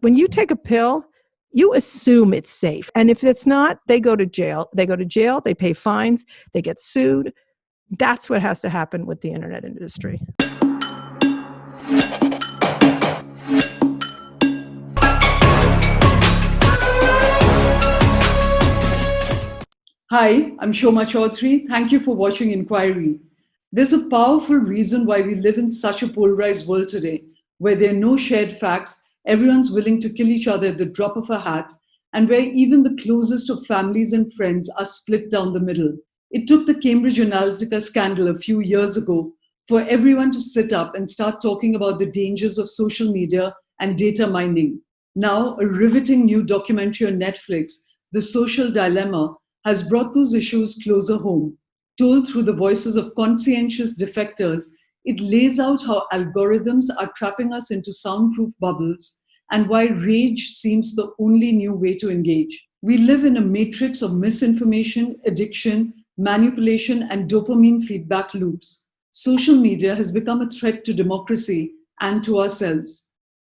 When you take a pill, you assume it's safe. And if it's not, they go to jail. They go to jail, they pay fines, they get sued. That's what has to happen with the internet industry. Hi, I'm Shoma Chaudhury. Thank you for watching ENQUIRY. There's a powerful reason why we live in such a polarized world today, where there are no shared facts, everyone's willing to kill each other at the drop of a hat, and where even the closest of families and friends are split down the middle. It took the Cambridge Analytica scandal a few years ago for everyone to sit up and start talking about the dangers of social media and data mining. Now, a riveting new documentary on Netflix, The Social Dilemma, has brought those issues closer home. Told through the voices of conscientious defectors, it lays out how algorithms are trapping us into soundproof bubbles and why rage seems the only new way to engage. We live in a matrix of misinformation, addiction, manipulation, and dopamine feedback loops. Social media has become a threat to democracy and to ourselves.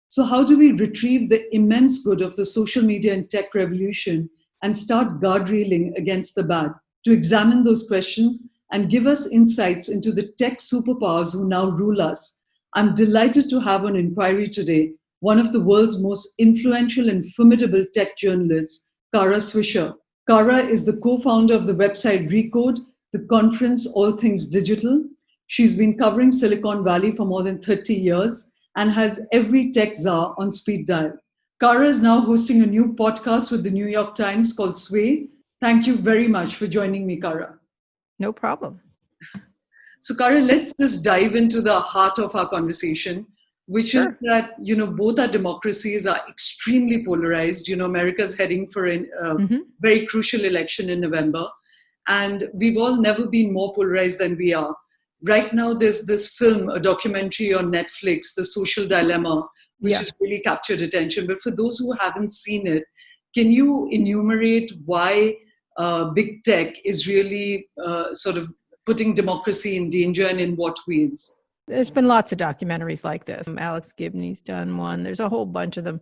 So how do we retrieve the immense good of the social media and tech revolution and start guardrailing against the bad? To examine those questions and give us insights into the tech superpowers who now rule us, I'm delighted to have on ENQUIRY today one of the world's most influential and formidable tech journalists, Kara Swisher. Kara is the co-founder of the website Recode, the conference All Things Digital. She's been covering Silicon Valley for more than 30 years and has every tech czar on speed dial. Kara is now hosting a new podcast with the New York Times called Sway. Thank you very much for joining me, Kara. No problem. So, Kara, let's just dive into the heart of our conversation, which is that, both our democracies are extremely polarized. America's heading for a very crucial election in November, and we've all never been more polarized than we are. Right now, there's this film, a documentary on Netflix, The Social Dilemma, which has really captured attention. But for those who haven't seen it, can you enumerate why big tech is really sort of putting democracy in danger, and in what ways? There's been lots of documentaries like this. Alex Gibney's done one. There's a whole bunch of them.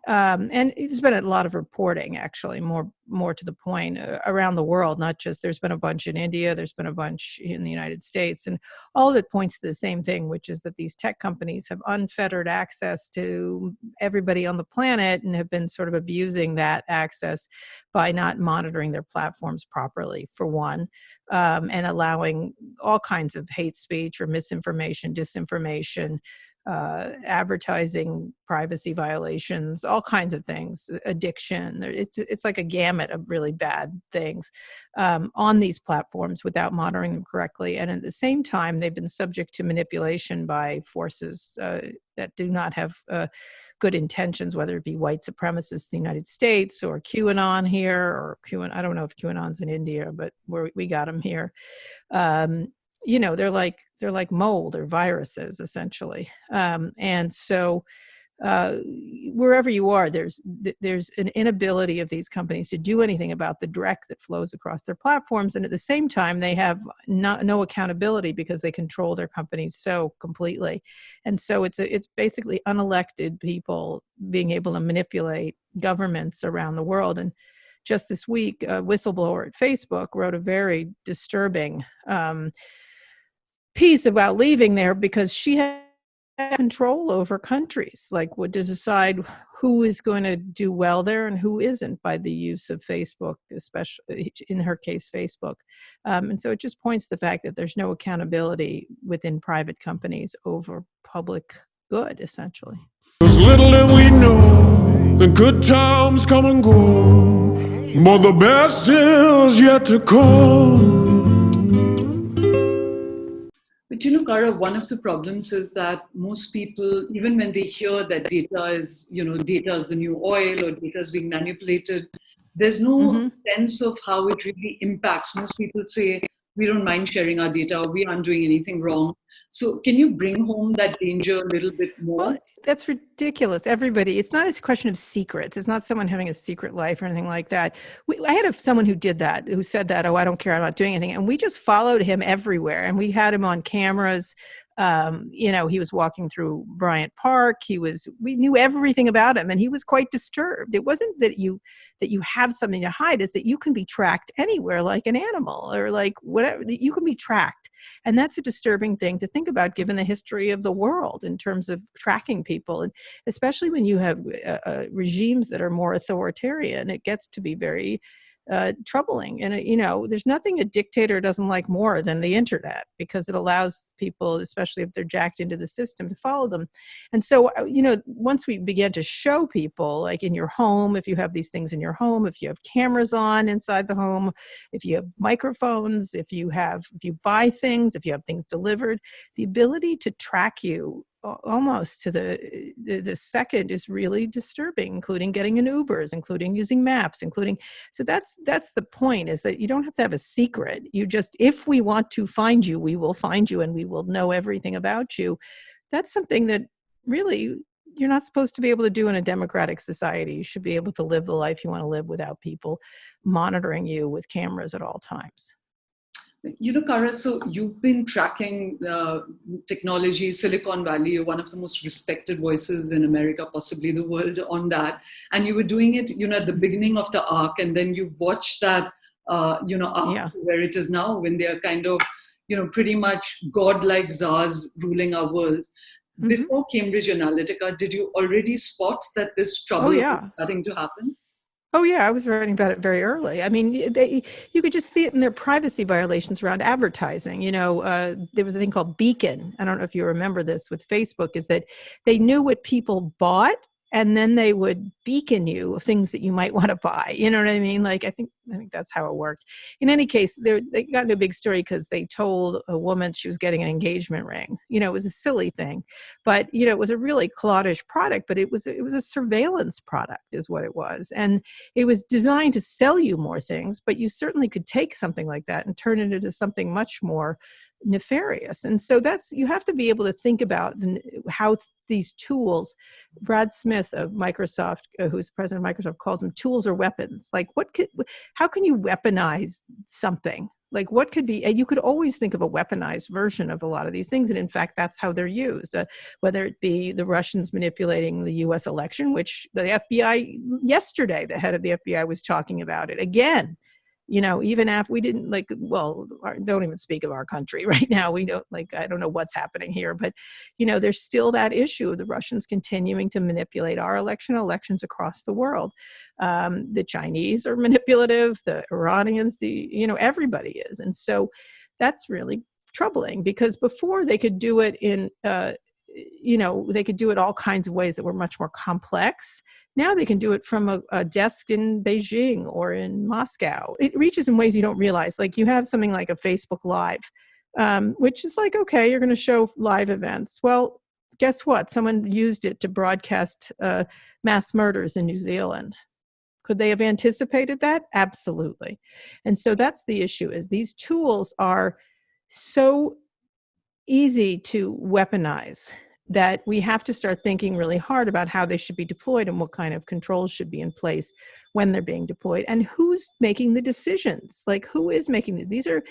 And there's been a lot of reporting, actually, more to the point, around the world, not just, there's been a bunch in India, there's been a bunch in the United States. And all of it points to the same thing, which is that these tech companies have unfettered access to everybody on the planet and have been sort of abusing that access by not monitoring their platforms properly, for one, and allowing all kinds of hate speech or misinformation, disinformation, advertising, privacy violations, all kinds of things, addiction. It's like a gamut of really bad things on these platforms without monitoring them correctly. And at the same time, they've been subject to manipulation by forces that do not have good intentions, whether it be white supremacists in the United States or QAnon here, or I don't know if QAnon's in India, but we got them here. They're like mold or viruses, essentially. And so wherever you are, there's an inability of these companies to do anything about the dreck that flows across their platforms. And at the same time, they have no accountability because they control their companies so completely. And so it's basically unelected people being able to manipulate governments around the world. And just this week, a whistleblower at Facebook wrote a very disturbing piece about leaving there because she had control over countries, like what to decide who is going to do well there and who isn't by the use of Facebook, especially in her case, Facebook. And so it just points to the fact that there's no accountability within private companies over public good, essentially. Cause little did we know, the good times come and go, but the best is yet to come. But Kara, one of the problems is that most people, even when they hear that data is the new oil or data is being manipulated, there's no sense of how it really impacts. Most people say, we don't mind sharing our data, or we aren't doing anything wrong. So can you bring home that danger a little bit more? Well, that's ridiculous. Everybody, it's not a question of secrets. It's not someone having a secret life or anything like that. I had someone who did that, who said that, oh, I don't care, I'm not doing anything. And we just followed him everywhere. And we had him on cameras He was walking through Bryant Park. We knew everything about him, and he was quite disturbed. It wasn't that you have something to hide, is that you can be tracked anywhere like an animal or like whatever. You can be tracked. And that's a disturbing thing to think about given the history of the world in terms of tracking people. And especially when you have regimes that are more authoritarian, it gets to be very troubling. And, there's nothing a dictator doesn't like more than the internet, because it allows people, especially if they're jacked into the system, to follow them. And so, once we began to show people, like in your home, if you have these things in your home, if you have cameras on inside the home, if you have microphones, if you buy things, if you have things delivered, the ability to track you almost to the second is really disturbing, including getting in Ubers, including using maps, so that's the point, is that you don't have to have a secret. You just, if we want to find you, we will find you and we will know everything about you. That's something that really you're not supposed to be able to do in a democratic society. You should be able to live the life you want to live without people monitoring you with cameras at all times. Kara, so you've been tracking technology, Silicon Valley. You're one of the most respected voices in America, possibly the world, on that. And you were doing it, at the beginning of the arc, and then you've watched that, arc to where it is now, when they are kind of, pretty much godlike czars ruling our world. Mm-hmm. Before Cambridge Analytica, did you already spot that this trouble was starting to happen? Oh, yeah, I was writing about it very early. I mean, you could just see it in their privacy violations around advertising. There was a thing called Beacon. I don't know if you remember this with Facebook, is that they knew what people bought, and then they would beacon you of things that you might want to buy. You know what I mean? Like, I think that's how it worked. In any case, they got into a big story because they told a woman she was getting an engagement ring. It was a silly thing, but it was a really cloddish product, but it was a surveillance product is what it was. And it was designed to sell you more things, but you certainly could take something like that and turn it into something much more nefarious. And so you have to be able to think about how these tools, Brad Smith of Microsoft, who's the president of Microsoft, calls them tools or weapons. Like, how can you weaponize something? Like, what could be, and you could always think of a weaponized version of a lot of these things. And in fact, that's how they're used, whether it be the Russians manipulating the US election, which the FBI, yesterday, the head of the FBI was talking about it again. Even after we didn't don't even speak of our country right now. We don't I don't know what's happening here, but, there's still that issue of the Russians continuing to manipulate our elections across the world. The Chinese are manipulative, the Iranians, everybody is. And so that's really troubling, because before they could do it they could do it all kinds of ways that were much more complex. Now they can do it from a desk in Beijing or in Moscow. It reaches in ways you don't realize. Like, you have something like a Facebook Live, which is like, okay, you're going to show live events. Well, guess what? Someone used it to broadcast mass murders in New Zealand. Could they have anticipated that? Absolutely. And so that's the issue, is these tools are so easy to weaponize that we have to start thinking really hard about how they should be deployed and what kind of controls should be in place when they're being deployed, and who's making the decisions. Like, who is making these are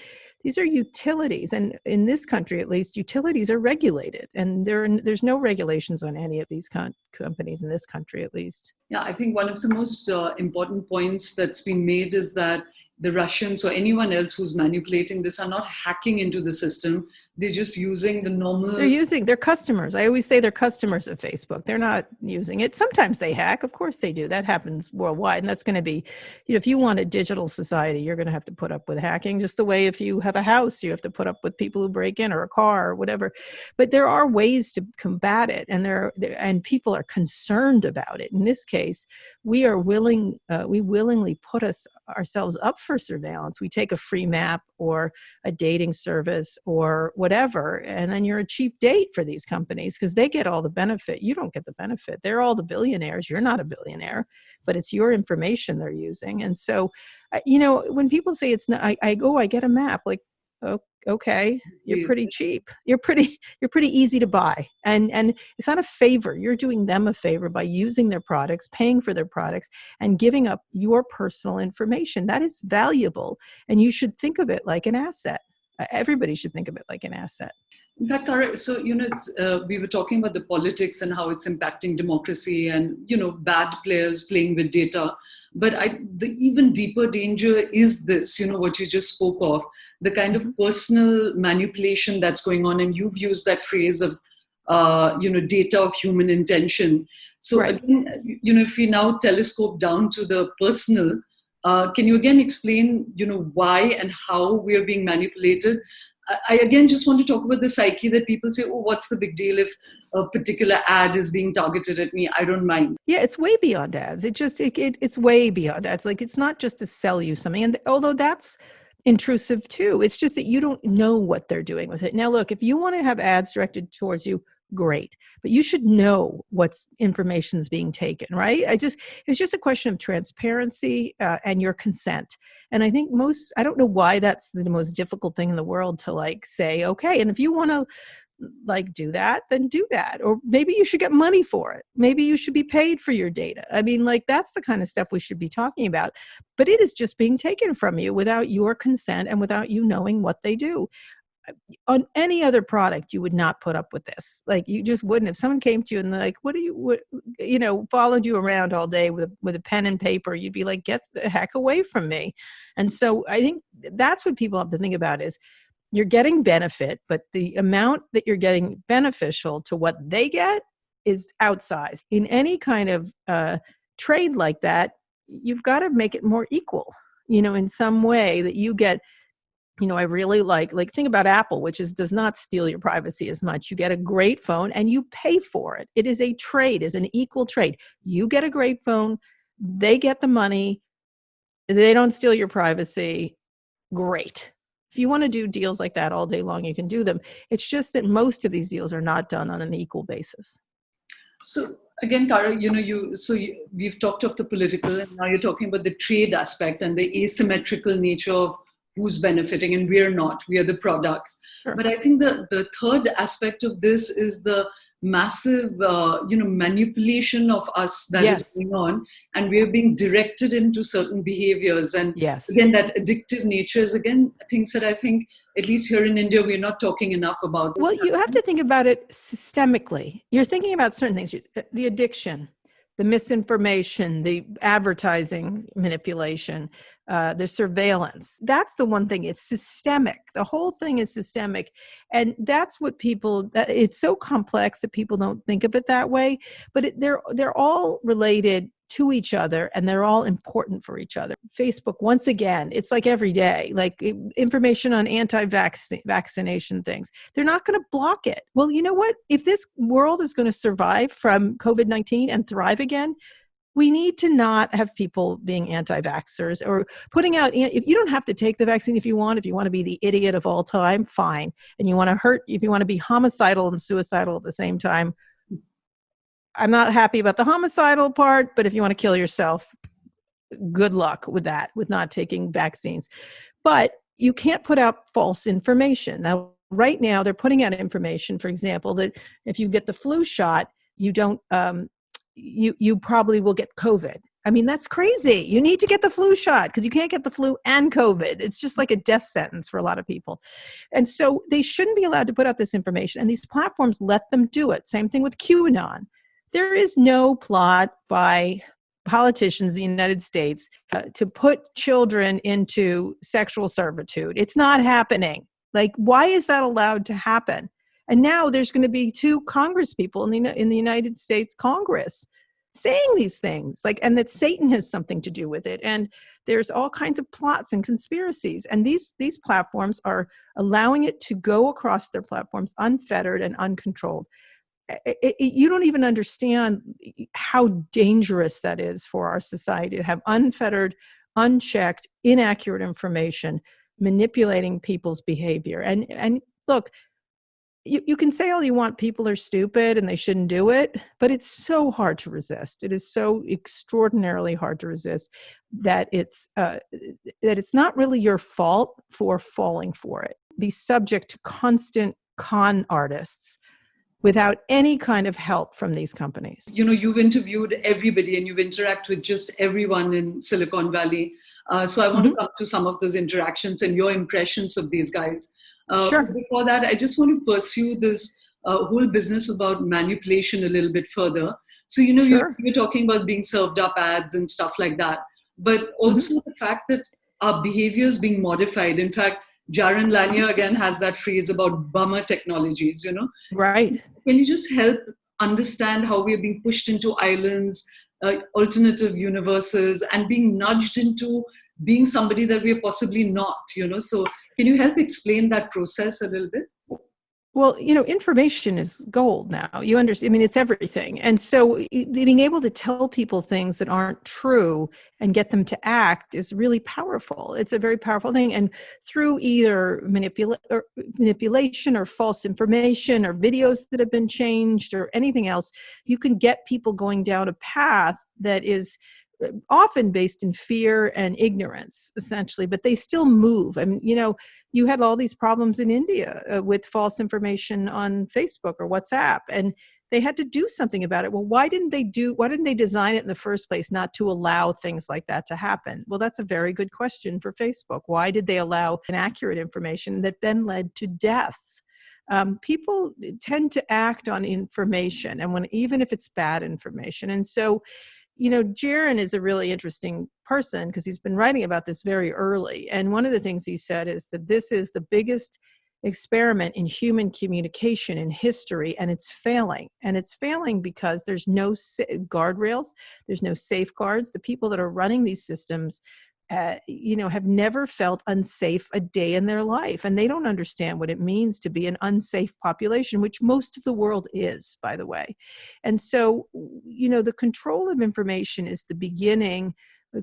utilities, and in this country at least, utilities are regulated, and there's no regulations on any of these companies in this country at least. Yeah, I think one of the most important points that's been made is that the Russians or anyone else who's manipulating this are not hacking into the system. They're just using the normal... They're customers. I always say they're customers of Facebook. They're not using it. Sometimes they hack. Of course they do. That happens worldwide. And that's going to be, if you want a digital society, you're going to have to put up with hacking, just the way if you have a house, you have to put up with people who break in, or a car or whatever. But there are ways to combat it, and people are concerned about it. In this case, we willingly put ourselves up for surveillance. We take a free map or a dating service or whatever, and then you're a cheap date for these companies because they get all the benefit. You don't get the benefit. They're all the billionaires. You're not a billionaire, but it's your information they're using. And so, when people say it's not, I get a map, like, okay, you're pretty cheap. You're pretty easy to buy. And it's not a favor. You're doing them a favor by using their products, paying for their products, and giving up your personal information. That is valuable. And you should think of it like an asset. Everybody should think of it like an asset. In fact, Kara, so, we were talking about the politics and how it's impacting democracy and, bad players playing with data. But the even deeper danger is this, what you just spoke of, the kind of personal manipulation that's going on. And you've used that phrase of, data of human intention. So Right. again, if we now telescope down to the personal, can you again explain, why and how we are being manipulated? I again just want to talk about the psyche that people say, oh, what's the big deal if a particular ad is being targeted at me? I don't mind. Yeah, it's way beyond ads. It's way beyond ads. Like, it's not just to sell you something. And although that's intrusive too, it's just that you don't know what they're doing with it. Now, look, if you want to have ads directed towards you, great, but you should know what's information is being taken, right? It's just a question of transparency and your consent. And I think I don't know why that's the most difficult thing in the world to say, okay, and if you want to do that, then do that. Or maybe you should get money for it. Maybe you should be paid for your data. I mean, that's the kind of stuff we should be talking about. But it is just being taken from you without your consent and without you knowing what they do. On any other product, you would not put up with this. You just wouldn't. If someone came to you and followed you around all day with a pen and paper, you'd be like, get the heck away from me. And so I think that's what people have to think about is you're getting benefit, but the amount that you're getting beneficial to what they get is outsized. In any kind of trade like that, you've got to make it more equal, in some way that you get. I really think about Apple, which does not steal your privacy as much. You get a great phone and you pay for it. It is a trade, is an equal trade. You get a great phone, they get the money, they don't steal your privacy. Great. If you want to do deals like that all day long, you can do them. It's just that most of these deals are not done on an equal basis. So again, Kara, we've talked of the political, and now you're talking about the trade aspect and the asymmetrical nature of who's benefiting, and we're not. We are the products. Sure. But I think the third aspect of this is the massive, manipulation of us that is going on, and we are being directed into certain behaviors. And again, that addictive nature is things that I think, at least here in India, we're not talking enough about. Well, you have to think about it systemically. You're thinking about certain things, the addiction, the misinformation, the advertising manipulation, the surveillance. That's the one thing. It's systemic. The whole thing is systemic. And that's what it's so complex that people don't think of it that way. But they're all related to each other, and they're all important for each other. Facebook, once again, it's like every day, information on anti-vaccination things. They're not going to block it. Well, you know what? If this world is going to survive from COVID-19 and thrive again, we need to not have people being anti-vaxxers or putting out, if you don't have to take the vaccine if you want to be the idiot of all time, fine. And you want to if you want to be homicidal and suicidal at the same time, I'm not happy about the homicidal part, but if you want to kill yourself, good luck with that, with not taking vaccines. But you can't put out false information. Now, right now, they're putting out information, for example, that if you get the flu shot, you don't, you probably will get COVID. I mean, that's crazy. You need to get the flu shot because you can't get the flu and COVID. It's just like a death sentence for a lot of people. And so they shouldn't be allowed to put out this information. And these platforms let them do it. Same thing with QAnon. There is no plot by politicians in the United States to put children into sexual servitude. It's not happening. Why is that allowed to happen? And now there's going to be 2 Congress people in the United States Congress saying these things, and that Satan has something to do with it. And there's all kinds of plots and conspiracies. And these platforms are allowing it to go across their platforms unfettered and uncontrolled. You don't even understand how dangerous that is for our society to have unfettered, unchecked, inaccurate information manipulating people's behavior. And look, you can say all you want, people are stupid and they shouldn't do it, but it's so hard to resist. It is so extraordinarily hard to resist that it's not really your fault for falling for it. Be subject to constant con artists without any kind of help from these companies. You've interviewed everybody and you've interacted with just everyone in Silicon Valley. So I want to come to some of those interactions and your impressions of these guys. Sure. But before that, I just want to pursue this whole business about manipulation a little bit further. So, Sure. you're talking about being served up ads and stuff like that, but also the fact that our behavior is being modified. In fact, Jaron Lanier again has that phrase about bummer technologies, Right. Can you just help understand how we are being pushed into islands, alternative universes, and being nudged into being somebody that we are possibly not, So can you help explain that process a little bit? Well, information is gold now. You understand? I mean, it's everything. And so being able to tell people things that aren't true and get them to act is really powerful. It's a very powerful thing. And through either manipulation or false information or videos that have been changed or anything else, you can get people going down a path that is often based in fear and ignorance, essentially, but they still move. I mean, you had all these problems in India with false information on Facebook or WhatsApp, and they had to do something about it. Well, why didn't they design it in the first place not to allow things like that to happen? Well, that's a very good question for Facebook. Why did they allow inaccurate information that then led to deaths? People tend to act on information, and even if it's bad information. And so Jaron is a really interesting person because he's been writing about this very early. And one of the things he said is that this is the biggest experiment in human communication in history, and it's failing. And it's failing because there's no guardrails, there's no safeguards. The people that are running these systems have never felt unsafe a day in their life. And they don't understand what it means to be an unsafe population, which most of the world is, by the way. And so, the control of information is the beginning.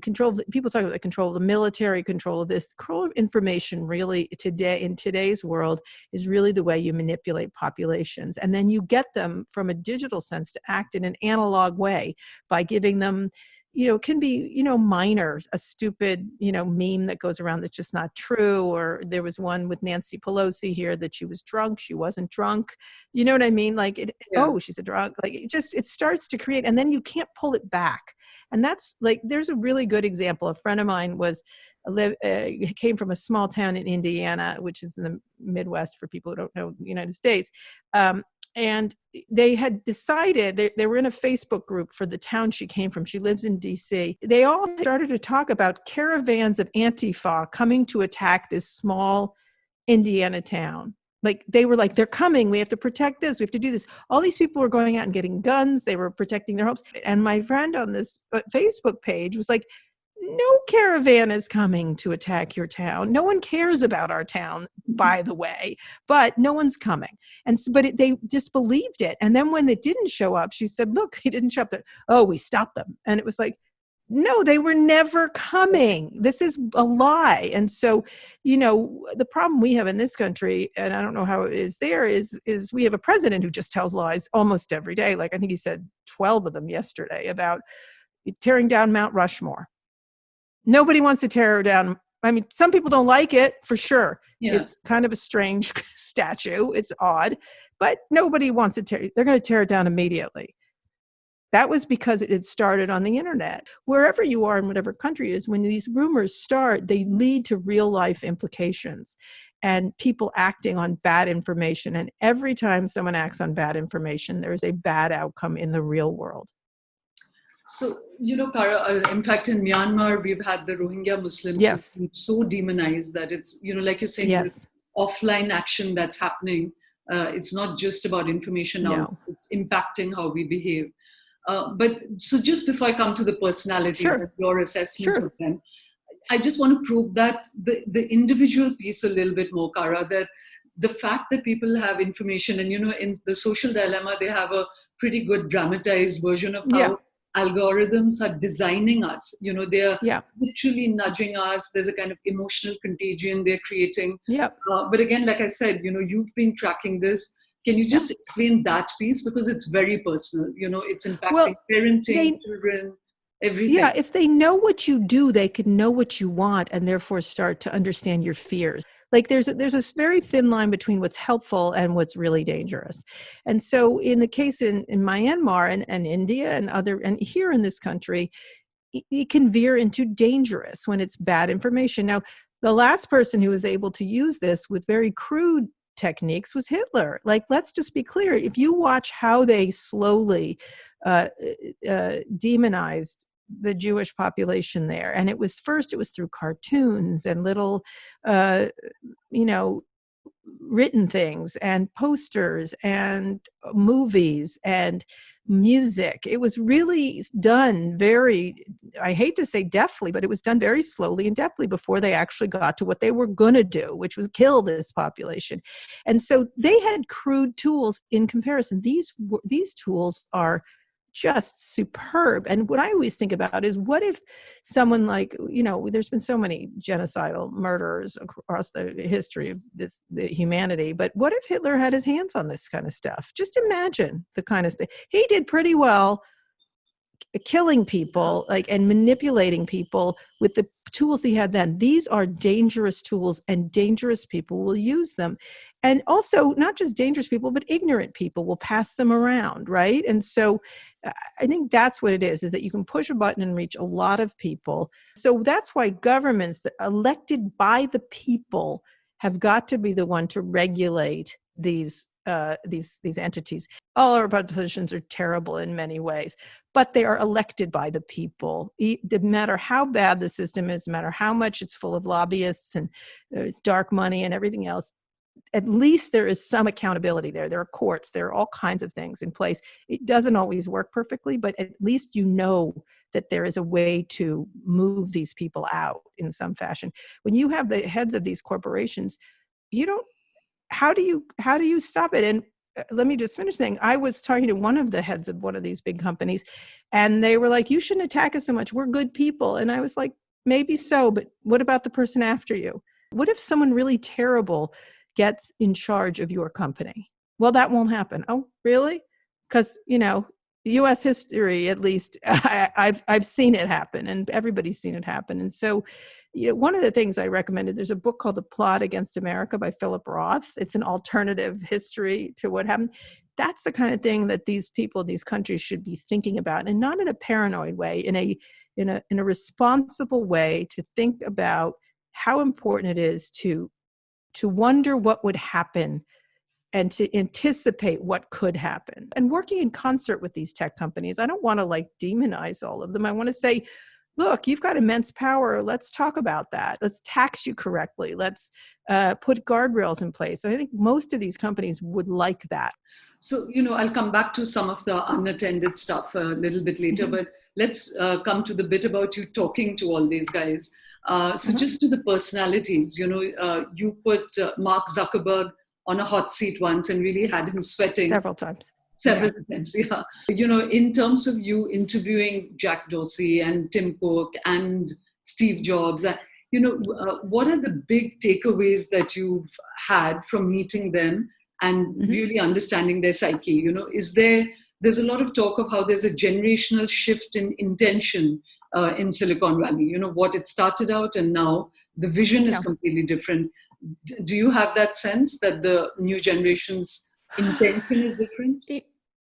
People talk about the control of the military, control of this. The control of information really in today's world is really the way you manipulate populations. And then you get them from a digital sense to act in an analog way by giving them it can be, minor, a stupid, meme that goes around that's just not true. Or there was one with Nancy Pelosi here that she was drunk. She wasn't drunk. You know what I mean? Like, she's a drunk. Like, it starts to create, and then you can't pull it back. And that's like, there's a really good example. A friend of mine came from a small town in Indiana, which is in the Midwest for people who don't know the United States. And they had decided, they were in a Facebook group for the town she came from. She lives in DC. They all started to talk about caravans of Antifa coming to attack this small Indiana town. Like, they were like, they're coming. We have to protect this. We have to do this. All these people were going out and getting guns. They were protecting their homes. And my friend on this Facebook page was like, no caravan is coming to attack your town. No one cares about our town, by the way, but no one's coming. And so, they just believed it. And then when it didn't show up, she said, look, they didn't show up. We stopped them. And it was like, no, they were never coming. This is a lie. And so, the problem we have in this country, and I don't know how it is there, is we have a president who just tells lies almost every day. Like, I think he said 12 of them yesterday about tearing down Mount Rushmore. Nobody wants to tear her down. I mean, some people don't like it, for sure. Yeah. It's kind of a strange statue. It's odd, but nobody wants to they're going to tear it down immediately. That was because it had started on the internet. Wherever you are in whatever country it is, when these rumors start, they lead to real life implications and people acting on bad information. And every time someone acts on bad information, there's a bad outcome in the real world. So, Kara, in fact, in Myanmar, we've had the Rohingya Muslims so demonized that it's, like you're saying, this offline action that's happening. It's not just about information now, it's impacting how we behave. But so just before I come to the personalities and your assessment of them, I just want to probe that the individual piece a little bit more, Kara, that the fact that people have information and, in the Social Dilemma, they have a pretty good dramatized version of how algorithms are designing us. They're literally nudging us. There's a kind of emotional contagion they're creating. But again, like I said, you've been tracking this. Can you just explain that piece? Because it's very personal. It's impacting parenting, children, everything. Yeah, if they know what you do, they can know what you want and therefore start to understand your fears. Like there's a very thin line between what's helpful and what's really dangerous. And so in the case in Myanmar and India and here in this country, it can veer into dangerous when it's bad information. Now, The last person who was able to use this with very crude techniques was Hitler. Like, let's just be clear. If you watch how they slowly demonized the Jewish population there, and it was through cartoons and little, written things and posters and movies and music. It was really done very, I hate to say deftly, but it was done very slowly and deftly before they actually got to what they were going to do, which was kill this population. And so they had crude tools in comparison. These tools are just superb. And what I always think about is, what if someone like, there's been so many genocidal murderers across the history of the humanity, but what if Hitler had his hands on this kind of stuff? Just imagine the kind of stuff. He did pretty well killing people, and manipulating people with the tools he had then. These are dangerous tools, and dangerous people will use them. And also, not just dangerous people, but ignorant people will pass them around, right? And so I think that's what it is that you can push a button and reach a lot of people. So that's why governments that elected by the people have got to be the one to regulate these entities. All our politicians are terrible in many ways, but they are elected by the people. No matter how bad the system is, no matter how much it's full of lobbyists and there's dark money and everything else, at least there is some accountability there. There are courts, there are all kinds of things in place. It doesn't always work perfectly, but at least that there is a way to move these people out in some fashion. When you have the heads of these corporations, how do you stop it? And let me just finish saying, I was talking to one of the heads of one of these big companies, and they were like, you shouldn't attack us so much. We're good people. And I was like, maybe so, but what about the person after you? What if someone really terrible gets in charge of your company? Well, that won't happen. Oh, really? Because, U.S. history, at least, I've seen it happen, and everybody's seen it happen. And so, one of the things I recommended, there's a book called The Plot Against America by Philip Roth. It's an alternative history to what happened. That's the kind of thing that these people, these countries should be thinking about, and not in a paranoid way, in a responsible way, to think about how important it is to wonder what would happen and to anticipate what could happen. And working in concert with these tech companies, I don't want to demonize all of them. I want to say, look, you've got immense power. Let's talk about that. Let's tax you correctly. Let's put guardrails in place. And I think most of these companies would like that. So, I'll come back to some of the unattended stuff a little bit later, but let's come to the bit about you talking to all these guys. Just to the personalities, you put Mark Zuckerberg on a hot seat once and really had him sweating. Several times, yeah. In terms of you interviewing Jack Dorsey and Tim Cook and Steve Jobs, what are the big takeaways that you've had from meeting them and really understanding their psyche? There's a lot of talk of how there's a generational shift in intention in Silicon Valley, what it started out and now the vision is completely different. Do you have that sense that the new generation's intention is different?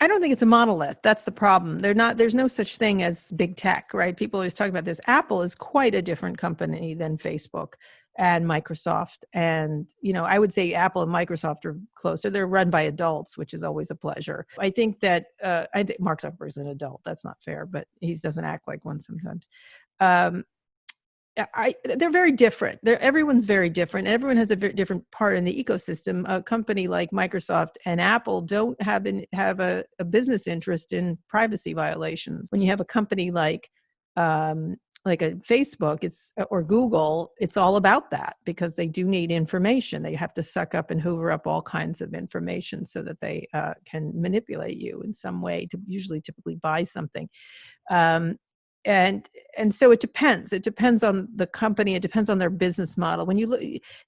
I don't think it's a monolith. That's the problem. There's no such thing as big tech, right? People always talk about this. Apple is quite a different company than Facebook and Microsoft. And, I would say Apple and Microsoft are closer. They're run by adults, which is always a pleasure. I think that, I think Mark Zuckerberg is an adult. That's not fair, but he doesn't act like one sometimes. They're very different. Everyone's very different. Everyone has a very different part in the ecosystem. A company like Microsoft and Apple don't have a business interest in privacy violations. When you have a company like a Facebook, or Google, it's all about that, because they do need information. They have to suck up and hoover up all kinds of information so that they can manipulate you in some way to typically buy something. And so it depends. It depends on the company. It depends on their business model. When you look,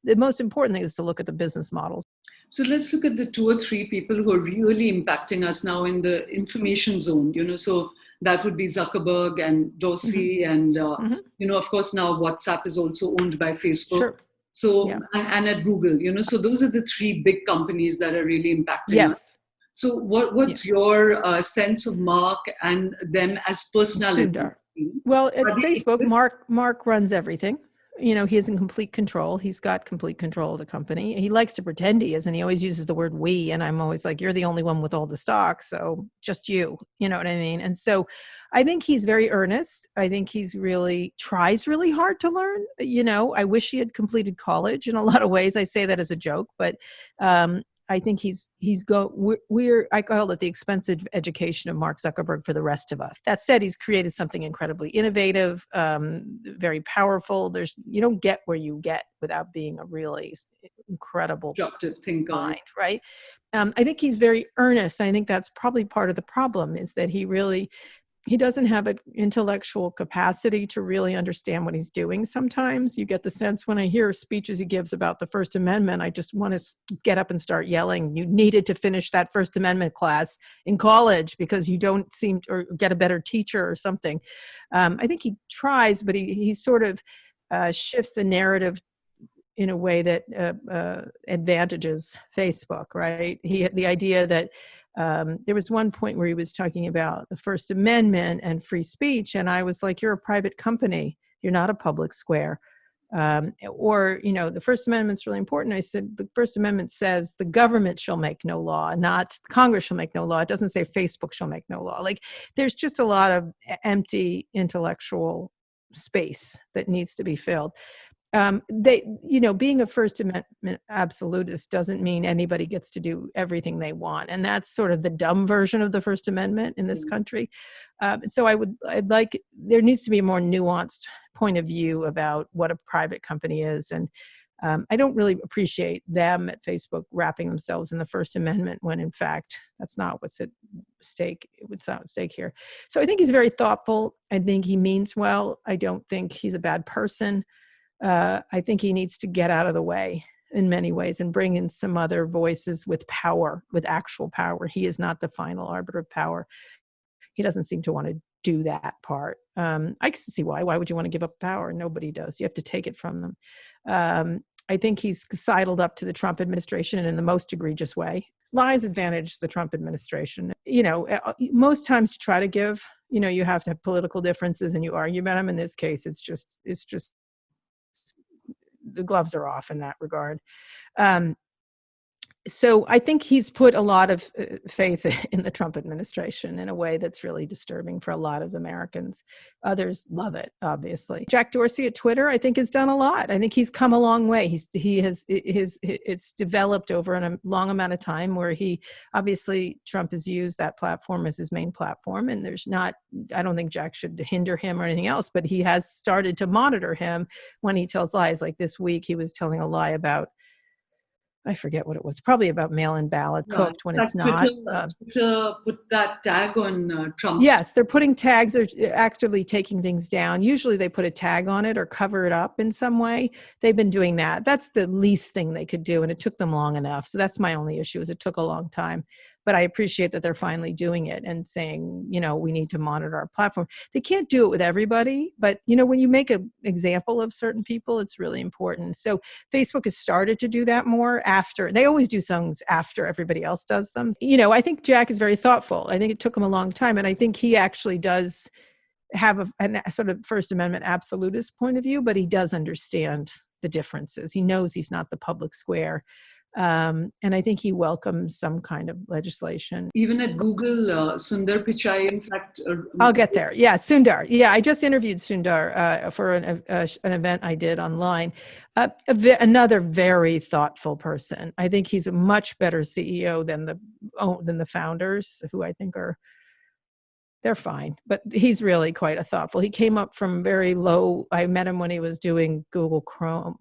the most important thing is to look at the business models. So let's look at the 2 or 3 people who are really impacting us now in the information zone. So that would be Zuckerberg and Dorsey, and of course now WhatsApp is also owned by Facebook. Sure. So and at Google. So those are the 3 big companies that are really impacting us. So what's your sense of Mark and them as personality? Sundar. Well, at Facebook, Mark runs everything. he is in complete control. He's got complete control of the company. He likes to pretend he is, and he always uses the word we. And I'm always like, you're the only one with all the stock, so just you. You know what I mean? And so I think he's very earnest. I think he's tries really hard to learn. I wish he had completed college in a lot of ways. I say that as a joke, but I think I call it the expensive education of Mark Zuckerberg for the rest of us. That said, he's created something incredibly innovative, very powerful. You don't get where you get without being a really incredible disruptive thinker, mind, right? I think he's very earnest. I think that's probably part of the problem, is that he doesn't have an intellectual capacity to really understand what he's doing. Sometimes you get the sense when I hear speeches he gives about the First Amendment, I just want to get up and start yelling, you needed to finish that First Amendment class in college because you don't seem to, or get a better teacher or something. I think he tries, but he sort of shifts the narrative in a way that advantages Facebook, right? The idea that there was one point where he was talking about the First Amendment and free speech, and I was like, you're a private company. You're not a public square. The First Amendment's really important. I said, the First Amendment says the government shall make no law, not Congress shall make no law. It doesn't say Facebook shall make no law. Like, there's just a lot of empty intellectual space that needs to be filled. Being a First Amendment absolutist doesn't mean anybody gets to do everything they want. And that's sort of the dumb version of the First Amendment in this country. So there needs to be a more nuanced point of view about what a private company is. And I don't really appreciate them at Facebook wrapping themselves in the First Amendment when, in fact, that's not what's at stake. It's not at stake here. So I think he's very thoughtful. I think he means well. I don't think he's a bad person. I think he needs to get out of the way in many ways and bring in some other voices with power, with actual power. He is not the final arbiter of power. He doesn't seem to want to do that part. I can see why. Why would you want to give up power? Nobody does. You have to take it from them. I think he's sidled up to the Trump administration in the most egregious way. Lies advantage the Trump administration. Most times to try to give, you have to have political differences and you argue about them. In this case, it's just the gloves are off in that regard. So I think he's put a lot of faith in the Trump administration in a way that's really disturbing for a lot of Americans. Others love it, obviously. Jack Dorsey at Twitter, I think, has done a lot. I think he's come a long way. It's developed over a long amount of time where Trump has used that platform as his main platform. And I don't think Jack should hinder him or anything else, but he has started to monitor him when he tells lies. Like this week, he was telling a lie about, I forget what it was, probably about mail-in ballot cooked when it's not. Twitter put that tag on Trump. Yes, they're putting tags, or actively taking things down. Usually they put a tag on it or cover it up in some way. They've been doing that. That's the least thing they could do, and it took them long enough. So that's my only issue, is it took a long time. But I appreciate that they're finally doing it and saying, we need to monitor our platform. They can't do it with everybody, but when you make an example of certain people, it's really important. So Facebook has started to do that more after. They always do things after everybody else does them. I think Jack is very thoughtful. I think it took him a long time, and I think he actually does have a sort of First Amendment absolutist point of view, but he does understand the differences. He knows he's not the public square. And I think he welcomes some kind of legislation. Even at Google, Sundar Pichai, in fact. I'll get there. Yeah, Sundar. Yeah, I just interviewed Sundar for an event I did online. Another very thoughtful person. I think he's a much better CEO than the founders, who I think they're fine, but he's really quite a thoughtful. He came up from very low. I met him when he was doing Google Chrome,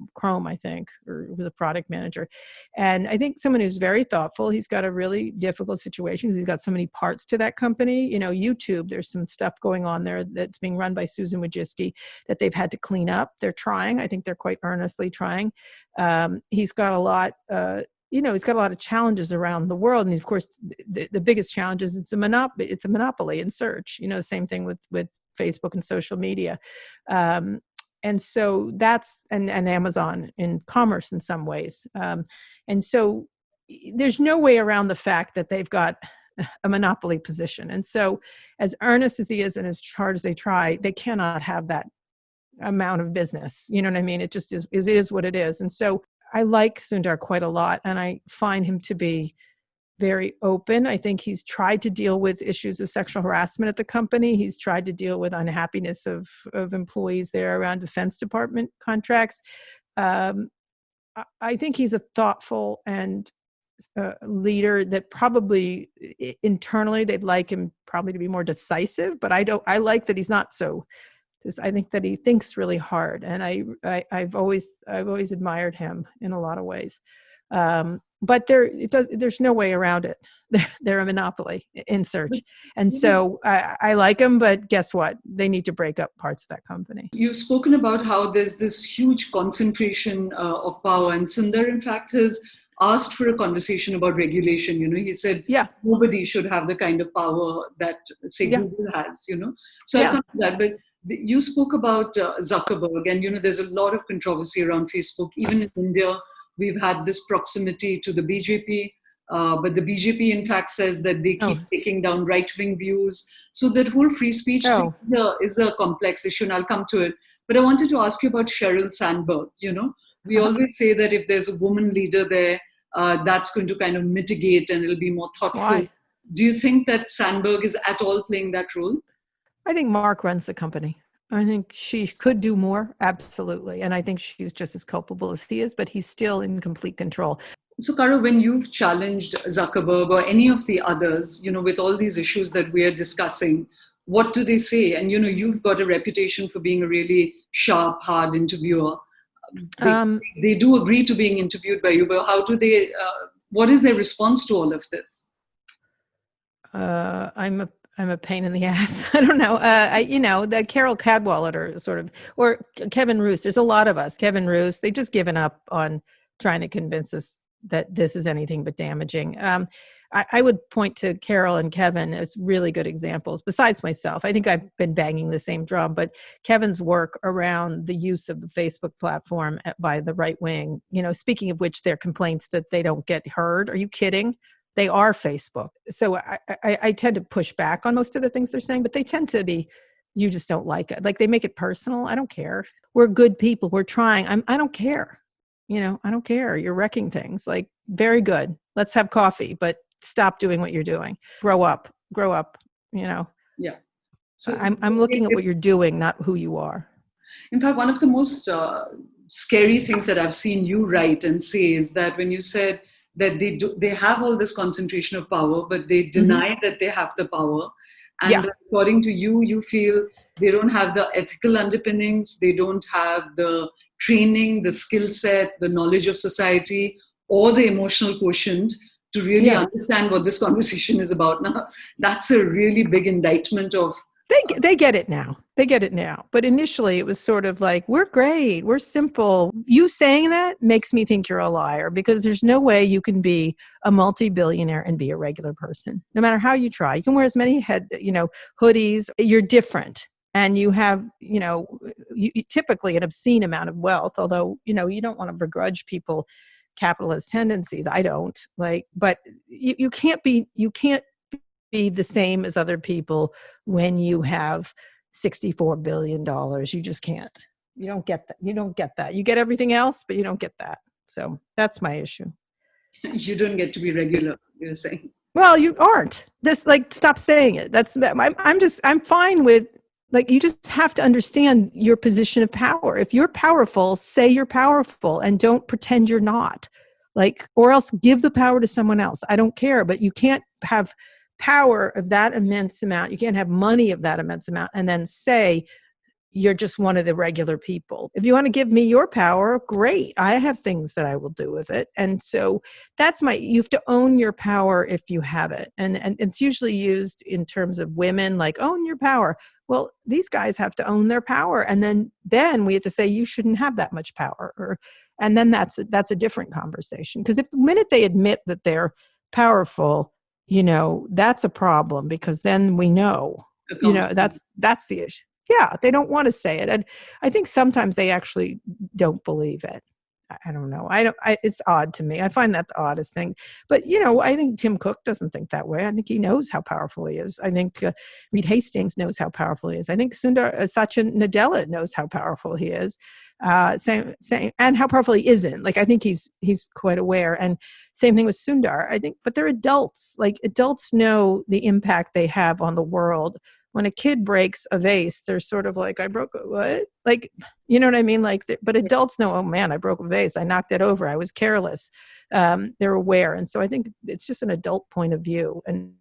I think, or he was a product manager. And I think someone who's very thoughtful. He's got a really difficult situation because he's got so many parts to that company. YouTube, there's some stuff going on there that's being run by Susan Wojcicki that they've had to clean up. They're trying. I think they're quite earnestly trying. He's got a lot, he's got a lot of challenges around the world. And of course, the biggest challenge is it's a monopoly in search, same thing with Facebook and social media. And so that's, and Amazon in commerce in some ways. And so there's no way around the fact that they've got a monopoly position. And so as earnest as he is and as hard as they try, they cannot have that amount of business. You know what I mean? It just is what it is. And so I like Sundar quite a lot, and I find him to be very open. I think he's tried to deal with issues of sexual harassment at the company. He's tried to deal with unhappiness of employees there around Defense Department contracts. I think he's a thoughtful and leader that probably internally they'd like him probably to be more decisive, but I like that he's not so. I think that he thinks really hard, and I've always admired him in a lot of ways. But there's no way around it. They're a monopoly in search. And so I like them, but guess what? They need to break up parts of that company. You've spoken about how there's this huge concentration of power. And Sundar, in fact, has asked for a conversation about regulation. He said nobody should have the kind of power that, say, Google has, So I'll come to that. But you spoke about Zuckerberg, and, there's a lot of controversy around Facebook. Even in India, we've had this proximity to the BJP, but the BJP, in fact, says that they keep taking down right-wing views. So that whole free speech thing is a complex issue, and I'll come to it. But I wanted to ask you about Sheryl Sandberg. We always say that if there's a woman leader there, that's going to kind of mitigate and it'll be more thoughtful. Why? Do you think that Sandberg is at all playing that role? I think Mark runs the company. I think she could do more, absolutely. And I think she's just as culpable as he is, but he's still in complete control. So, Kara, when you've challenged Zuckerberg or any of the others, with all these issues that we're discussing, what do they say? And, you've got a reputation for being a really sharp, hard interviewer. They do agree to being interviewed by you, but how do they, what is their response to all of this? I'm a pain in the ass. I don't know. The Carol Cadwalladr or Kevin Roose. There's a lot of us. Kevin Roose, they've just given up on trying to convince us that this is anything but damaging. I would point to Carol and Kevin as really good examples, besides myself. I think I've been banging the same drum, but Kevin's work around the use of the Facebook platform by the right wing, speaking of which, their complaints that they don't get heard. Are you kidding? They are Facebook. So I tend to push back on most of the things they're saying, but they tend to be, you just don't like it. Like they make it personal. I don't care. We're good people. We're trying. I don't care. I don't care. You're wrecking things. Like, very good. Let's have coffee, but stop doing what you're doing. Grow up, Yeah. So I'm looking at what you're doing, not who you are. In fact, one of the most scary things that I've seen you write and say is that when you said that they have all this concentration of power, but they deny that they have the power. And according to you, you feel they don't have the ethical underpinnings, they don't have the training, the skill set, the knowledge of society, or the emotional quotient to really understand what this conversation is about. Now, that's a really big indictment of... They get it now. They get it now. But initially it was sort of like, we're great, we're simple. You saying that makes me think you're a liar, because there's no way you can be a multi-billionaire and be a regular person. No matter how you try. You can wear as many hoodies. You're different. And you have, you typically an obscene amount of wealth, although, you don't want to begrudge people capitalist tendencies. I don't but you can't be the same as other people when you have $64 billion. You just can't. You don't get that. You get everything else, but you don't get that. So that's my issue. You don't get to be regular, you're saying. Well, you aren't. Just stop saying it. I'm fine with, you just have to understand your position of power. If you're powerful, say you're powerful and don't pretend you're not. Or else give the power to someone else. I don't care, but you can't have power of that immense amount. You can't have money of that immense amount and then say you're just one of the regular people. If you want to give me your power, great. I have things that I will do with it. And so you have to own your power if you have it. And it's usually used in terms of women, own your power. Well, these guys have to own their power. And then we have to say, you shouldn't have that much power. And then that's a different conversation. Because if the minute they admit that they're powerful, that's a problem, because then we know, that's the issue. Yeah, they don't want to say it. And I think sometimes they actually don't believe it. I don't know. It's odd to me. I find that the oddest thing. But, I think Tim Cook doesn't think that way. I think he knows how powerful he is. I think Reed Hastings knows how powerful he is. I think Satya Nadella knows how powerful he is. Same, and how powerful he isn't. Like, I think he's quite aware. And same thing with Sundar. I think, but they're adults. Like, adults know the impact they have on the world. When a kid breaks a vase, they're sort of like, I broke a what? Like, you know what I mean? Like, but adults know, oh man, I broke a vase. I knocked it over. I was careless. They're aware. And so I think it's just an adult point of view. And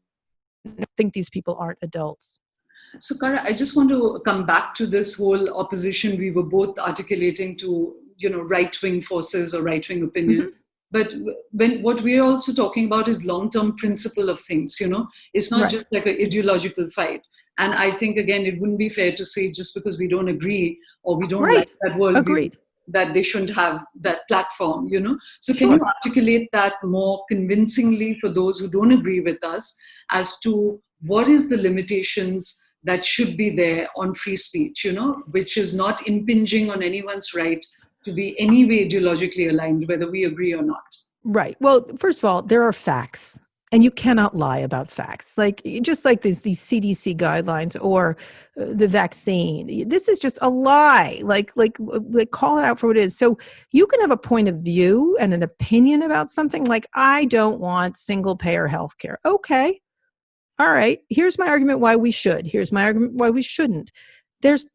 I think these people aren't adults. So, Kara, I just want to come back to this whole opposition we were both articulating to, right-wing forces or right-wing opinion. Mm-hmm. But what we're also talking about is long-term principle of things, It's not just like an ideological fight. And I think, again, it wouldn't be fair to say just because we don't agree or we don't like that worldview that they shouldn't have that platform, So can you articulate that more convincingly for those who don't agree with us as to what is the limitations that should be there on free speech, which is not impinging on anyone's right to be any way ideologically aligned, whether we agree or not? Right. Well, first of all, there are facts. And you cannot lie about facts, like just like these CDC guidelines or the vaccine. This is just a lie. Like call it out for what it is. So you can have a point of view and an opinion about something. Like, I don't want single payer healthcare. Okay, all right. Here's my argument why we should. Here's my argument why we shouldn't. There's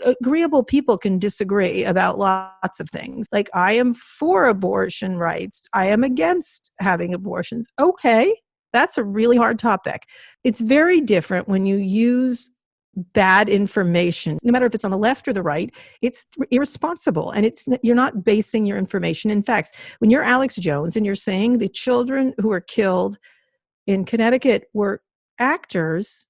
agreeable people can disagree about lots of things. Like, I am for abortion rights. I am against having abortions. Okay, that's a really hard topic. It's very different when you use bad information, no matter if it's on the left or the right. It's irresponsible, and you're not basing your information in facts. When you're Alex Jones and you're saying the children who were killed in Connecticut were actors,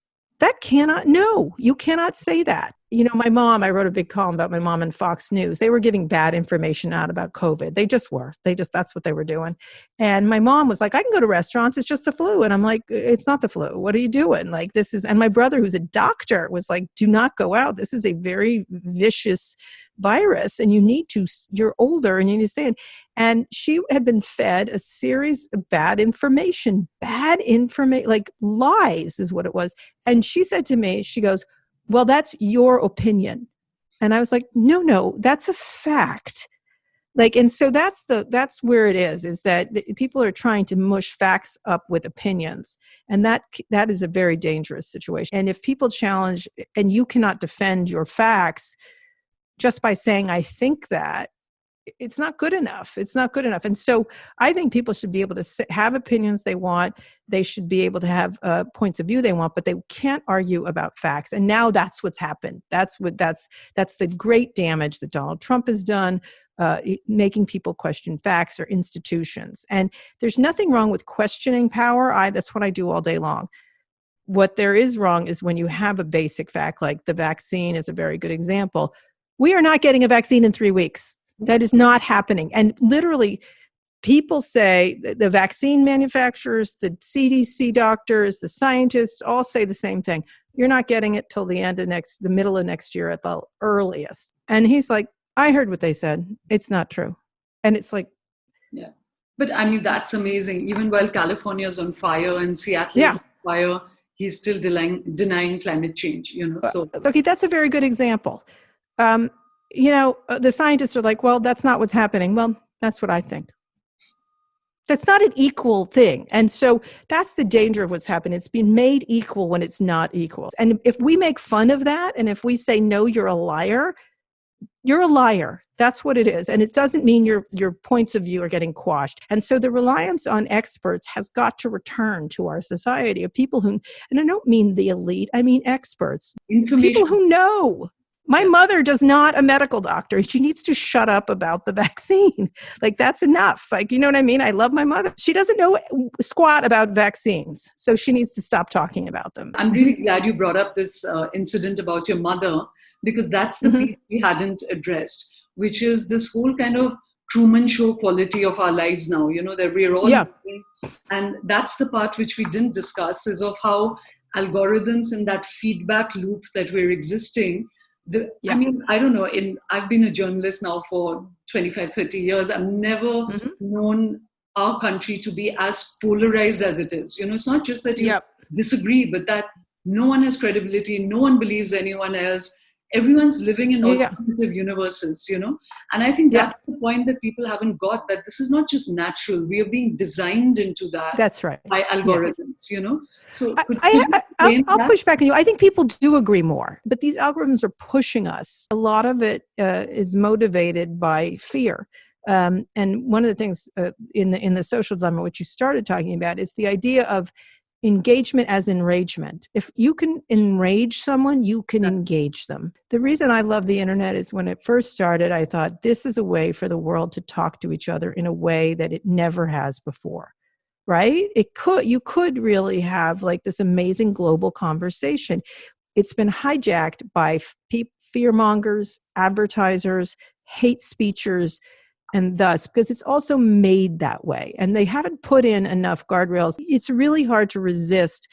you cannot say that. My mom, I wrote a big column about my mom and Fox News. They were giving bad information out about COVID. They just were. That's what they were doing. And my mom was like, I can go to restaurants. It's just the flu. And I'm like, it's not the flu. What are you doing? Like, and my brother, who's a doctor, was like, do not go out. This is a very vicious virus. And you're older and you need to stay in. And she had been fed a series of bad information, like lies is what it was. And she said to me, she goes, well, that's your opinion. And I was like, no, that's a fact. Like, and so that's where it is that people are trying to mush facts up with opinions. And that is a very dangerous situation. And if people challenge, and you cannot defend your facts just by saying, I think that, it's not good enough. It's not good enough. And so I think people should be able to have opinions they want. They should be able to have points of view they want, but they can't argue about facts. And now that's what's happened. That's the great damage that Donald Trump has done, making people question facts or institutions. And there's nothing wrong with questioning power. That's what I do all day long. What there is wrong is when you have a basic fact, like the vaccine is a very good example. We are not getting a vaccine in 3 weeks. That is not happening. And literally, people say the vaccine manufacturers, the CDC doctors, the scientists all say the same thing. You're not getting it till the middle of next year at the earliest. And he's like, I heard what they said. It's not true. And it's like, yeah. But I mean, that's amazing. Even while California is on fire and Seattle is on fire, he's still denying climate change. So okay, that's a very good example. The scientists are like, well, that's not what's happening. Well, that's what I think. That's not an equal thing. And so that's the danger of what's happened. It's been made equal when it's not equal. And if we make fun of that, and if we say, no, you're a liar, you're a liar. That's what it is. And it doesn't mean your points of view are getting quashed. And so the reliance on experts has got to return to our society of people who, and I don't mean the elite, I mean experts, people who know. My mother does not a medical doctor. She needs to shut up about the vaccine. Like, that's enough. Like, you know what I mean? I love my mother. She doesn't know squat about vaccines. So she needs to stop talking about them. I'm really glad you brought up this incident about your mother, because that's the piece we hadn't addressed, which is this whole kind of Truman Show quality of our lives now, that we're all living. And that's the part which we didn't discuss, is of how algorithms in that feedback loop that we're existing, I mean, I don't know, I've been a journalist now for 25, 30 years. I've never known our country to be as polarized as it is. It's not just that you disagree, but that no one has credibility, no one believes anyone else. Everyone's living in alternative universes, And I think that's the point that people haven't got, that this is not just natural. We are being designed into that. That's right. By algorithms, So I'll push back on you. I think people do agree more, but these algorithms are pushing us. A lot of it is motivated by fear. And one of the things in the social dilemma, which you started talking about, is the idea of engagement as enragement. If you can enrage someone, you can engage them. The reason I love the internet is when it first started, I thought this is a way for the world to talk to each other in a way that it never has before, right? You could really have like this amazing global conversation. It's been hijacked by fear mongers, advertisers, hate speechers, and thus, because it's also made that way, and they haven't put in enough guardrails. It's really hard to resist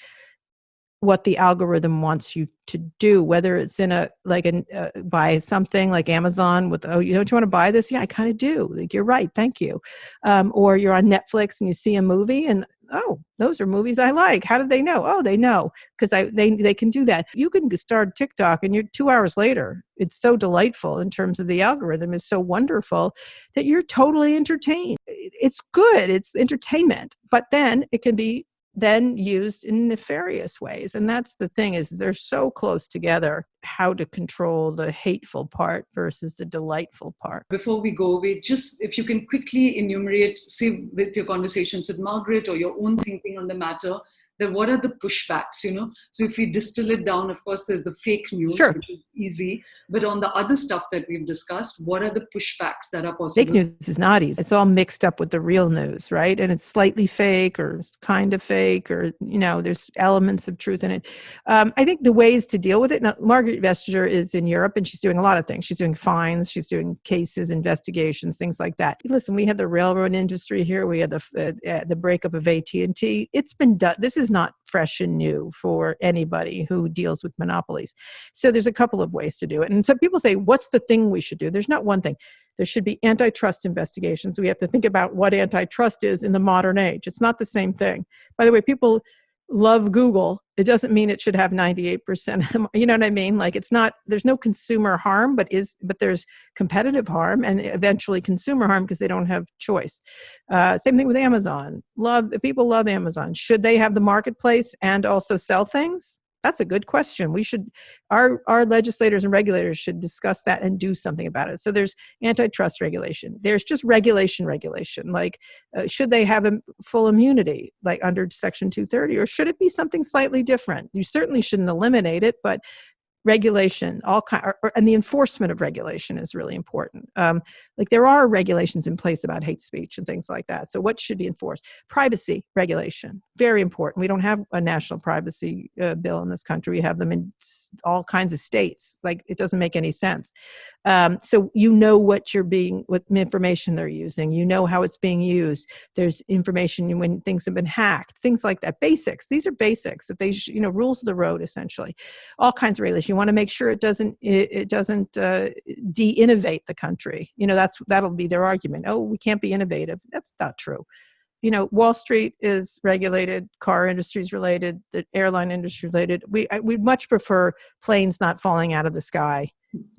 what the algorithm wants you to do, whether it's in buy something like Amazon with, don't you want to buy this? Yeah, I kind of do. Like, you're right. Thank you. Or you're on Netflix and you see a movie and, oh, those are movies I like. How did they know? Oh, they know because they can do that. You can start TikTok and you're 2 hours later. It's so delightful in terms of the algorithm is so wonderful that you're totally entertained. It's good. It's entertainment, but then it can be then used in nefarious ways. And that's the thing, is they're so close together, how to control the hateful part versus the delightful part. Before we go, if you can quickly enumerate, say with your conversations with Margaret or your own thinking on the matter, then what are the pushbacks, So if we distill it down, of course, there's the fake news, which is easy. But on the other stuff that we've discussed, what are the pushbacks that are possible? Fake news is not easy. It's all mixed up with the real news, right? And it's slightly fake or kind of fake or, there's elements of truth in it. I think the ways to deal with it, now, Margaret Vestager is in Europe and she's doing a lot of things. She's doing fines, she's doing cases, investigations, things like that. Listen, we had the railroad industry here. We had the breakup of AT&T. It's been done. This is not fresh and new for anybody who deals with monopolies. So there's a couple of ways to do it. And some people say, what's the thing we should do? There's not one thing. There should be antitrust investigations. We have to think about what antitrust is in the modern age. It's not the same thing. By the way, people love Google. It doesn't mean it should have 98% of them. You know what I mean? Like, it's not, there's no consumer harm, but there's competitive harm and eventually consumer harm because they don't have choice. Same thing with Amazon. People love Amazon. Should they have the marketplace and also sell things? That's a good question. Our legislators and regulators should discuss that and do something about it. So there's antitrust regulation. There's just regulation. Like, should they have a full immunity, like under Section 230, or should it be something slightly different? You certainly shouldn't eliminate it, but regulation, and the enforcement of regulation is really important. Like, there are regulations in place about hate speech and things like that. So what should be enforced? Privacy regulation, very important. We don't have a national privacy bill in this country. We have them in all kinds of states. Like, it doesn't make any sense. So what information they're using, how it's being used. There's information when things have been hacked, things like that. Basics. These are basics that they, rules of the road, essentially. All kinds of regulation. You want to make sure it doesn't de-innovate the country. That'll be their argument. Oh, we can't be innovative. That's not true. Wall Street is regulated, car industry is related, the airline industry related. We'd much prefer planes not falling out of the sky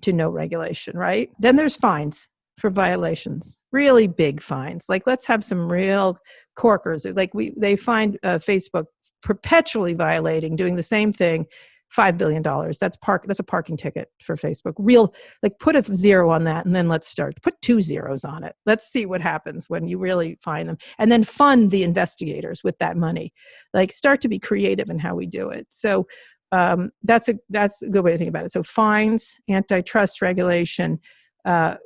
to no regulation, right? Then there's fines for violations, really big fines. Like, let's have some real corkers. Like, they find Facebook perpetually violating, doing the same thing. $5 billion. That's a parking ticket for Facebook. Put a zero on that and then let's start. Put 2 zeros on it. Let's see what happens when you really find them. And then fund the investigators with that money. Like, start to be creative in how we do it. So that's a good way to think about it. So fines, antitrust regulation,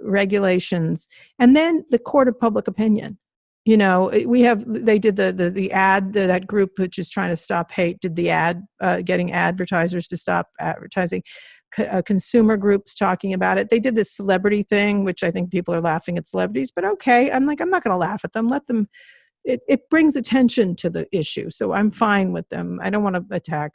regulations, and then the court of public opinion. They did the ad, that group which is trying to stop hate, did the ad, getting advertisers to stop advertising, consumer groups talking about it. They did this celebrity thing, which I think people are laughing at celebrities, but okay. I'm not going to laugh at them. Let them, it brings attention to the issue. So I'm fine with them. I don't want to attack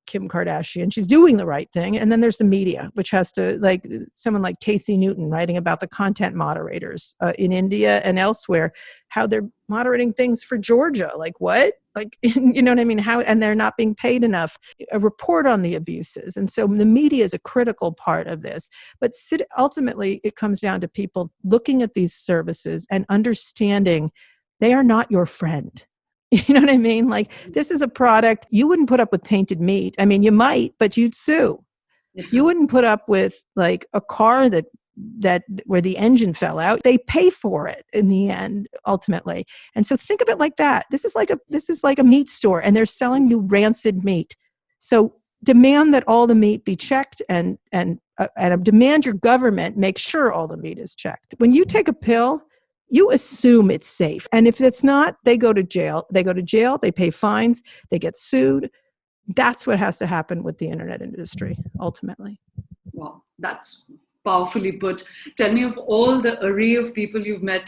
Kim Kardashian. She's doing the right thing. And then there's the media, which has to, like someone like Casey Newton writing about the content moderators in India and elsewhere, how they're moderating things for Georgia. Like what? Like, you know what I mean? How, and they're not being paid enough. A report on the abuses. And so the media is a critical part of this. But ultimately, it comes down to people looking at these services and understanding they are not your friend. You know what I mean? Like, this is a product, you wouldn't put up with tainted meat. I mean, you might, but you'd sue. Yeah. You wouldn't put up with like a car that where the engine fell out. They pay for it in the end, ultimately. And so think of it like that. This is like a meat store, and they're selling you rancid meat. So demand that all the meat be checked, and demand your government make sure all the meat is checked. When you take a pill, you assume it's safe. And if it's not, they go to jail. They pay fines, they get sued. That's what has to happen with the internet industry, ultimately. Wow, that's powerfully put. Tell me, of all the array of people you've met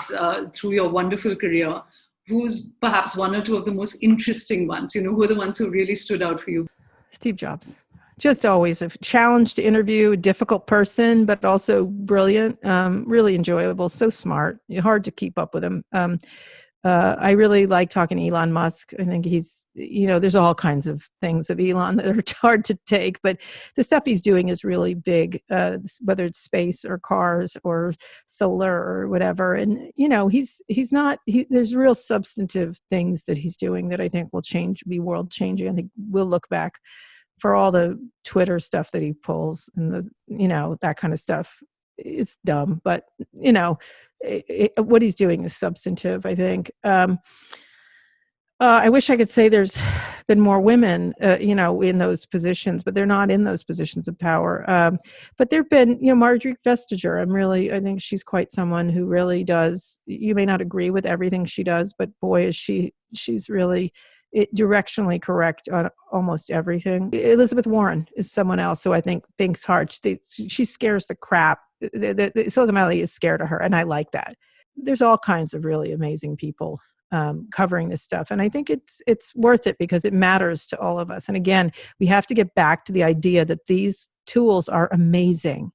through your wonderful career, who's perhaps one or two of the most interesting ones? Who are the ones who really stood out for you? Steve Jobs. Just always a challenge to interview, a difficult person, but also brilliant, really enjoyable, so smart, hard to keep up with him. I really like talking to Elon Musk. I think he's, there's all kinds of things of Elon that are hard to take, but the stuff he's doing is really big, whether it's space or cars or solar or whatever. And, there's real substantive things that he's doing that I think will be world changing. I think we'll look back for all the Twitter stuff that he pulls and that kind of stuff. It's dumb, but what he's doing is substantive, I think. I wish I could say there's been more women, in those positions, but they're not in those positions of power. But there've been, Marjorie Vestager. I think she's quite someone who really does. You may not agree with everything she does, but boy, is she's really directionally correct on almost everything. Elizabeth Warren is someone else who I think thinks hard. She scares the crap. The Silicon Valley is scared of her, and I like that. There's all kinds of really amazing people covering this stuff, and I think it's worth it because it matters to all of us. And again, we have to get back to the idea that these tools are amazing.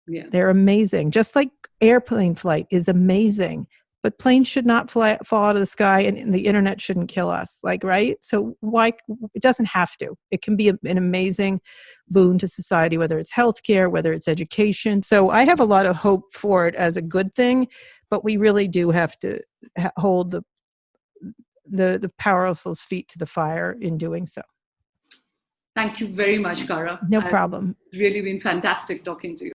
Yeah, they're amazing. Just like airplane flight is amazing. But planes should not fall out of the sky, and the internet shouldn't kill us, right? So why? It doesn't have to. It can be an amazing boon to society, whether it's healthcare, whether it's education. So I have a lot of hope for it as a good thing, but we really do have to hold the powerful's feet to the fire in doing so. Thank you very much, Kara. No problem. It's really been fantastic talking to you.